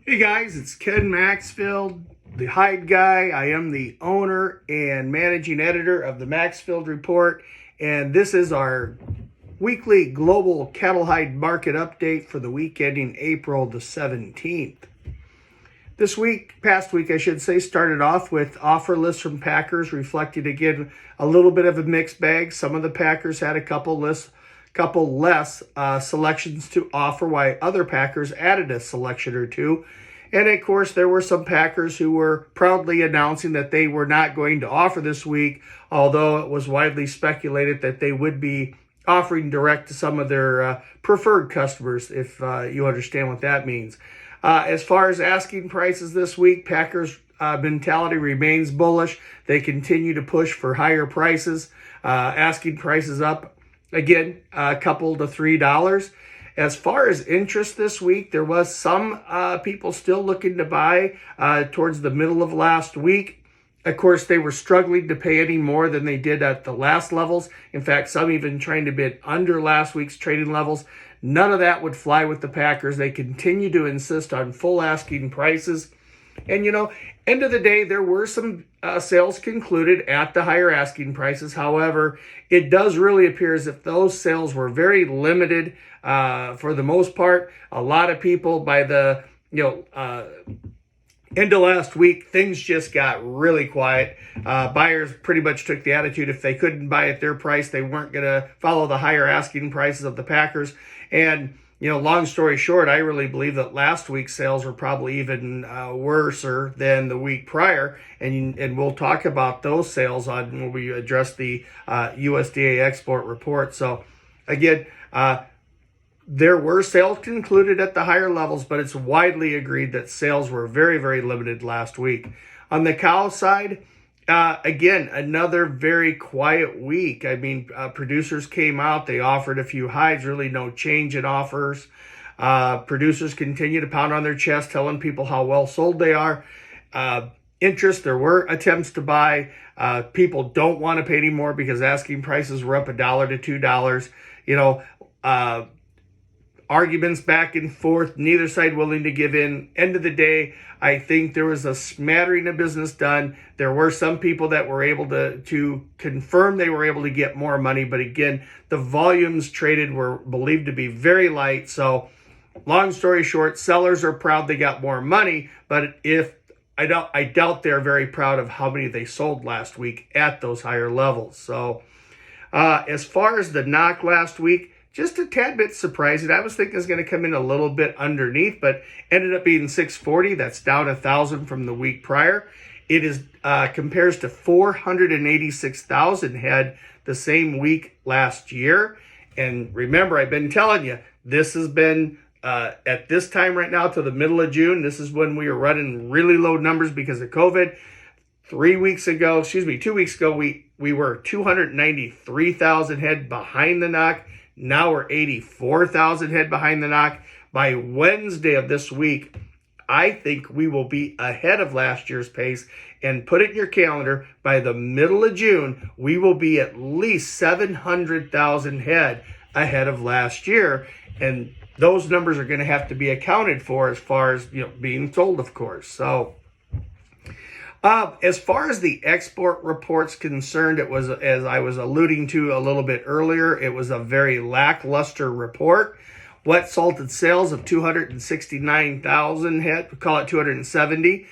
Hey guys, it's Ken Maxfield, the hide guy. I am the owner and managing editor of the Maxfield Report, and this is our weekly global cattle hide market update for the week ending April the 17th. Past week I should say, started off with offer lists from packers, reflecting again a little bit of a mixed bag. Some of the packers had a couple less selections to offer, while other packers added a selection or two. And of course, there were some packers who were proudly announcing that they were not going to offer this week, although it was widely speculated that they would be offering direct to some of their preferred customers, if you understand what that means. As far as asking prices this week, packers' mentality remains bullish. They continue to push for higher prices, asking prices up again, a couple to $3. As far as interest this week, there was some people still looking to buy towards the middle of last week. Of course, they were struggling to pay any more than they did at the last levels. In fact, some even trying to bid under last week's trading levels. None of that would fly with the Packers. They continue to insist on full asking prices. And, end of the day, there were some sales concluded at the higher asking prices. However, it does really appear as if those sales were very limited for the most part. A lot of people by the, end of last week, things just got really quiet. Buyers pretty much took the attitude if they couldn't buy at their price, they weren't going to follow the higher asking prices of the Packers. And long story short, I really believe that last week's sales were probably even worse than the week prior. And we'll talk about those sales when we address the USDA export report. So again, there were sales concluded at the higher levels, but it's widely agreed that sales were very, very limited last week. On the cow side, again, another very quiet week. I mean, producers came out, they offered a few hides, really no change in offers. Producers continue to pound on their chest, telling people how well sold they are. Interest, there were attempts to buy. People don't want to pay any more because asking prices were up $1 to $2. Arguments back and forth, neither side willing to give in. End of the day, I think there was a smattering of business done. There were some people that were able to confirm they were able to get more money, but again, the volumes traded were believed to be very light. So long story short, sellers are proud they got more money, but I doubt they're very proud of how many they sold last week at those higher levels. So as far as the knock last week, just a tad bit surprising. I was thinking it was going to come in a little bit underneath, but ended up being 640. That's down 1,000 from the week prior. It is compares to 486,000 head the same week last year. And remember, I've been telling you, this has been at this time right now to the middle of June. This is when we were running really low numbers because of COVID. 2 weeks ago, we were 293,000 head behind the knock. Now we're 84,000 head behind the knock. By Wednesday of this week, I think we will be ahead of last year's pace. And put it in your calendar, by the middle of June, we will be at least 700,000 head ahead of last year. And those numbers are going to have to be accounted for as far as being sold, of course. So as far as the export report's concerned, it was, as I was alluding to a little bit earlier, it was a very lackluster report. Wet salted sales of 269,000 head, call it 270,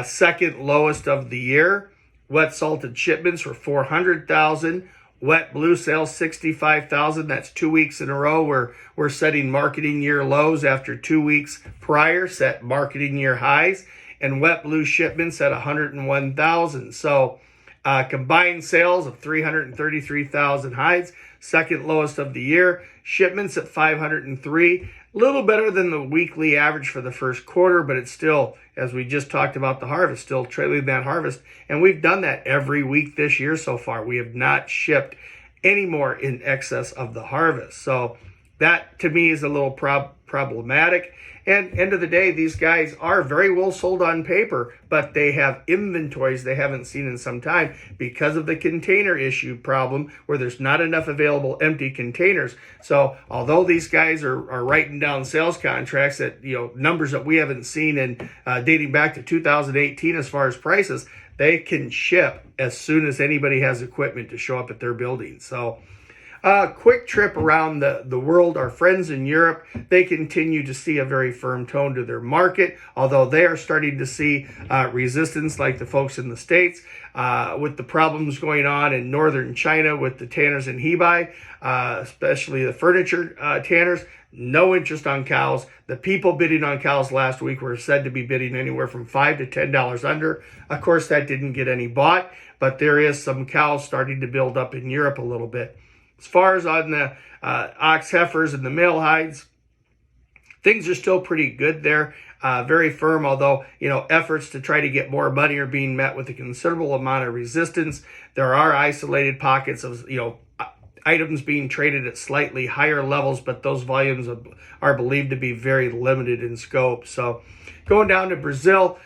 second lowest of the year. Wet salted shipments were 400,000. Wet blue sales 65,000. That's 2 weeks in a row where we're setting marketing year lows after 2 weeks prior set marketing year highs. And wet blue shipments at 101,000. So combined sales of 333,000 hides, second lowest of the year. Shipments at 503, a little better than the weekly average for the first quarter, but it's still, as we just talked about the harvest, still trailing that harvest. And we've done that every week this year so far. We have not shipped any more in excess of the harvest. So that to me is a little problematic. And end of the day, these guys are very well sold on paper, but they have inventories they haven't seen in some time because of the container issue problem where there's not enough available empty containers. So although these guys are writing down sales contracts at numbers that we haven't seen in dating back to 2018 as far as prices, they can ship as soon as anybody has equipment to show up at their building. So quick trip around the world. Our friends in Europe, they continue to see a very firm tone to their market, although they are starting to see resistance like the folks in the States with the problems going on in northern China with the tanners and Hebei, especially the furniture tanners. No interest on cows. The people bidding on cows last week were said to be bidding anywhere from $5 to $10 under. Of course, that didn't get any bought, but there is some cows starting to build up in Europe a little bit. As far as on the ox heifers and the male hides, things are still pretty good there. Very firm, although, efforts to try to get more money are being met with a considerable amount of resistance. There are isolated pockets of, items being traded at slightly higher levels, but those volumes are believed to be very limited in scope. So going down to Brazil,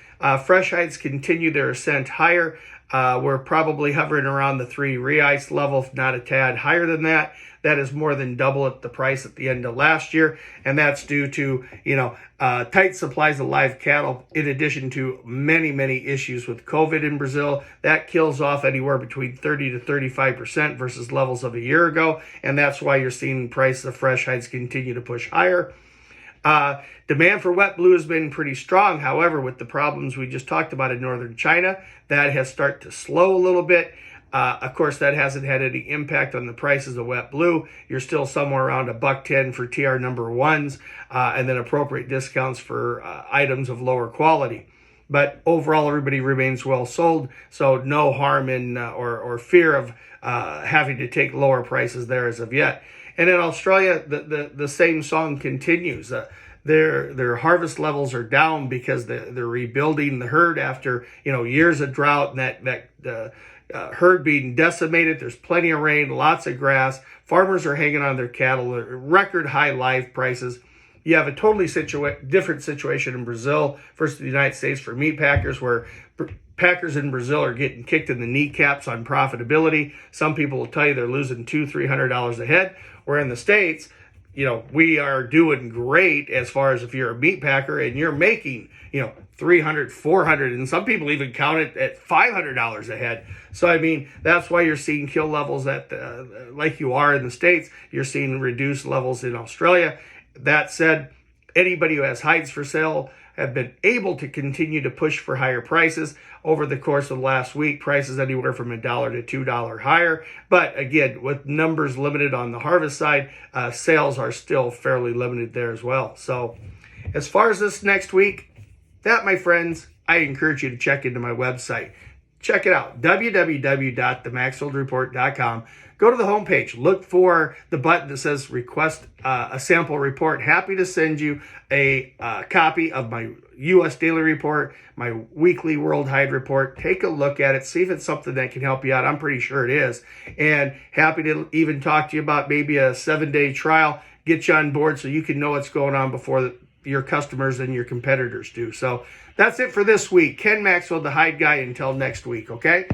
fresh hides continue their ascent higher. We're probably hovering around the R$3 level, if not a tad higher than that. That is more than double at the price at the end of last year, and that's due to tight supplies of live cattle, in addition to many issues with COVID in Brazil. That kills off anywhere between 30 to 35% versus levels of a year ago, and that's why you're seeing price of fresh hides continue to push higher. Demand for wet blue has been pretty strong. However, with the problems we just talked about in northern China, that has started to slow a little bit. Of course, that hasn't had any impact on the prices of wet blue. You're still somewhere around $1.10 for TR number ones, and then appropriate discounts for items of lower quality. But overall, everybody remains well sold, so no harm in or fear of having to take lower prices there as of yet. And in Australia, the same song continues. Their harvest levels are down because they're rebuilding the herd after years of drought and that herd being decimated. There's plenty of rain, lots of grass. Farmers are hanging on their cattle. Record high live prices. You have a totally different situation in Brazil versus the United States for meat packers, where packers in Brazil are getting kicked in the kneecaps on profitability. Some people will tell you they're losing $200-$300 a head, where in the States, we are doing great as far as if you're a meat packer and you're making, $300, $400, and some people even count it at $500 a head. So, that's why you're seeing kill levels at, like you are in the States, you're seeing reduced levels in Australia. That said, anybody who has hides for sale have been able to continue to push for higher prices. Over the course of the last week, prices anywhere from $1 to $2 higher. But again, with numbers limited on the harvest side, sales are still fairly limited there as well. So as far as this next week, that, my friends, I encourage you to check into my website. Check it out, www.themaxfieldreport.com. Go to the homepage, look for the button that says request a sample report. Happy to send you a copy of my U.S. daily report, my weekly world hide report. Take a look at it, see if it's something that can help you out. I'm pretty sure it is. And happy to even talk to you about maybe a 7-day trial, get you on board so you can know what's going on before your customers and your competitors do. So that's it for this week. Ken Maxfield, the Hide Guy, until next week, okay?